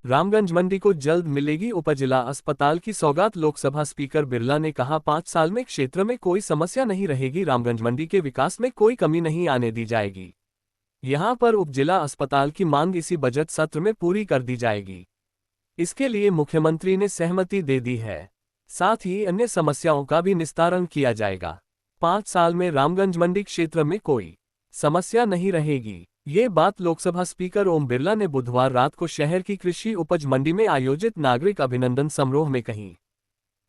रामगंज मंडी को जल्द मिलेगी उपजिला अस्पताल की सौगात। लोकसभा स्पीकर बिरला ने कहा, 5 साल में क्षेत्र में कोई समस्या नहीं रहेगी। रामगंज मंडी के विकास में कोई कमी नहीं आने दी जाएगी। यहां पर उपजिला अस्पताल की मांग इसी बजट सत्र में पूरी कर दी जाएगी। इसके लिए मुख्यमंत्री ने सहमति दे दी है। साथ ही अन्य समस्याओं का भी निस्तारण किया जाएगा। 5 साल में रामगंज मंडी क्षेत्र में कोई समस्या नहीं रहेगी। ये बात लोकसभा स्पीकर ओम बिरला ने बुधवार रात को शहर की कृषि उपज मंडी में आयोजित नागरिक अभिनंदन समारोह में कही।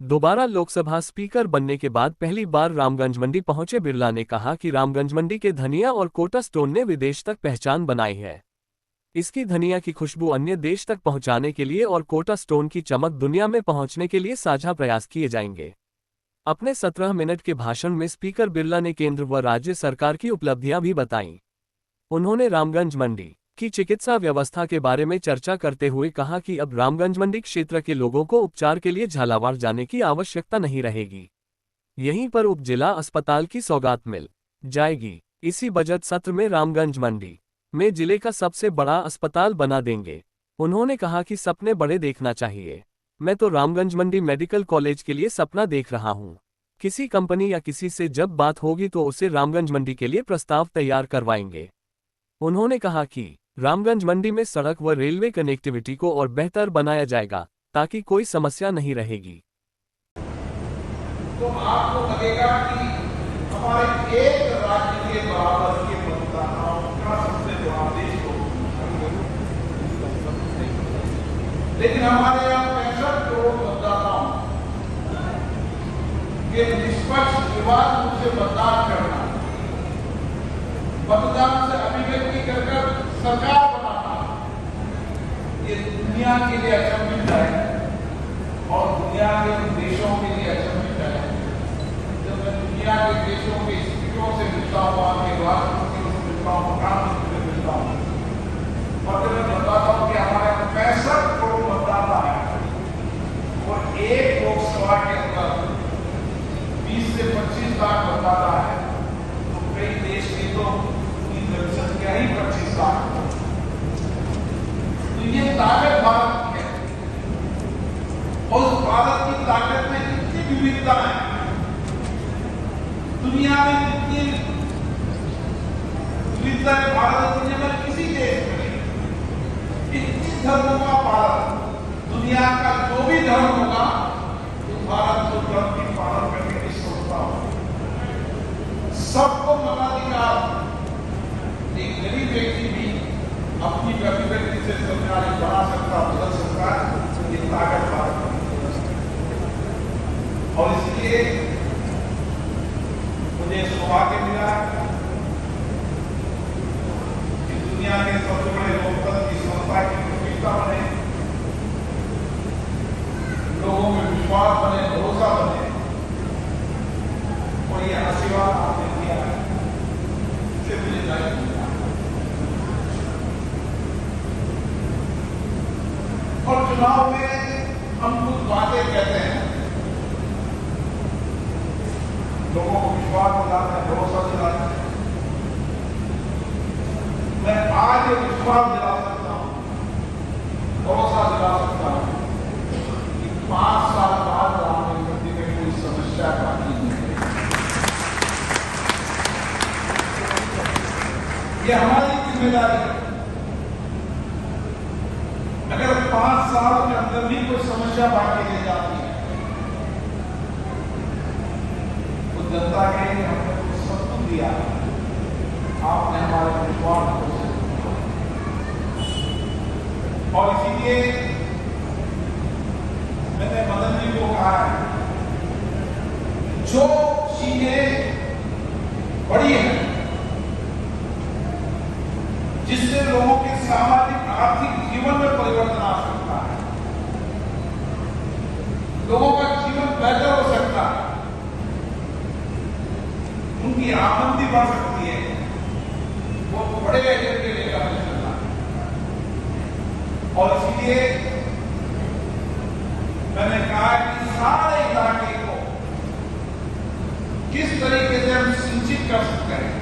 दोबारा लोकसभा स्पीकर बनने के बाद पहली बार रामगंज मंडी पहुंचे बिरला ने कहा कि रामगंज मंडी के धनिया और कोटा स्टोन ने विदेश तक पहचान बनाई है। इसकी धनिया की खुशबू अन्य देश तक पहुंचाने के लिए और कोटा स्टोन की चमक दुनिया में पहुंचने के लिए साझा प्रयास किए जाएंगे। अपने 17 मिनट के भाषण में स्पीकर बिरला ने केंद्र व राज्य सरकार की उपलब्धियां भी बताईं। उन्होंने रामगंज मंडी की चिकित्सा व्यवस्था के बारे में चर्चा करते हुए कहा कि अब रामगंज मंडी क्षेत्र के लोगों को उपचार के लिए झालावाड़ जाने की आवश्यकता नहीं रहेगी। यहीं पर उपजिला अस्पताल की सौगात मिल जाएगी। इसी बजट सत्र में रामगंज मंडी में जिले का सबसे बड़ा अस्पताल बना देंगे। उन्होंने कहा कि सपने बड़े देखना चाहिए। मैं तो रामगंज मंडी मेडिकल कॉलेज के लिए सपना देख रहा हूं। किसी कंपनी या किसी से जब बात होगी तो उसे रामगंज मंडी के लिए प्रस्ताव तैयार करवाएंगे। उन्होंने कहा कि रामगंज मंडी में सड़क व रेलवे कनेक्टिविटी को और बेहतर बनाया जाएगा ताकि कोई समस्या नहीं रहेगी। तो आपको लगेगा कि हमारे एक राज्य के बराबर के मतदाताओं का सबसे बड़ा देश हो, लेकिन हमारे यहाँ 65 करोड़ मतदाताओं के निष्पक्ष विवाद रूप से मतदान करना, मतदान से अभिव्यक्ति कर सरकार बनाना, ये दुनिया के लिए अचंभित है और दुनिया के देशों के लिए अचंभित है। जब मैं दुनिया के देशों के स्थितियों से मिलता हूँ, आपके राष्ट्रपतियों से मिलता हूँ, प्रधानमंत्री से मिलता हूँ, और जब मैं बताता हूँ कि हमारे 65 करोड़ मतदाता है और एक लोकसभा के अंदर 20 से 25 लाख मतदाता है, तो कई देश की तो जनसंख्या ही 25 लाख। तो ये ताकत भारत की है और उस भारत की ताकत में इतनी विविधता है। दुनिया में इतनी विविधता है भारत, दुनिया में किसी देश में नहीं। इतनी धर्मों का भारत, दुनिया का जो भी धर्म होगा तो भारत को धर्म की पालन करने की सोचता हो। सबको मताधिकार, एक गरीब व्यक्ति भी अपनी अभिव्यक्ति से सरकार बना सकता, बदल सकता है। ये ताकत भारत और इसलिए मुझे सौभाग्य मिला कि दुनिया के सबसे बड़े लोकतंत्र की संस्था की प्रतिष्ठा बने, लोगों में विश्वास बने, भरोसा बने, और ये आशीर्वाद आपने दिया है, इससे मुझे दायित्व मिला। और चुनाव में हम कुछ बातें कहते हैं, लोगों को विश्वास दिलाते हैं, भरोसा दिलाते हैं। मैं आज ये विश्वास दिला सकता हूं, भरोसा दिला सकता हूं कि 5 साल बाद रामगंज मंडी में कोई समस्या बाकी नहीं है। ये हमारी जिम्मेदारी है। अगर 5 साल के अंदर भी कोई समस्या बाकी रह जाती है तो जनता के हमने कुछ सब कुछ दिया, आपने हमारे विश्वास को, और इसीलिए मैंने मदन जी को कहा है, जो चीजें बड़ी हैं जिससे लोगों के सामाजिक आर्थिक जीवन में परिवर्तन आ सकता है, लोगों का जीवन बेहतर हो सकता है, उनकी आमदनी बढ़ सकती है, वो बड़े एजेंडे लेकर चलना है। और इसलिए मैंने कहा कि सारे इलाके को किस तरीके से हम सिंचित कर सकते हैं,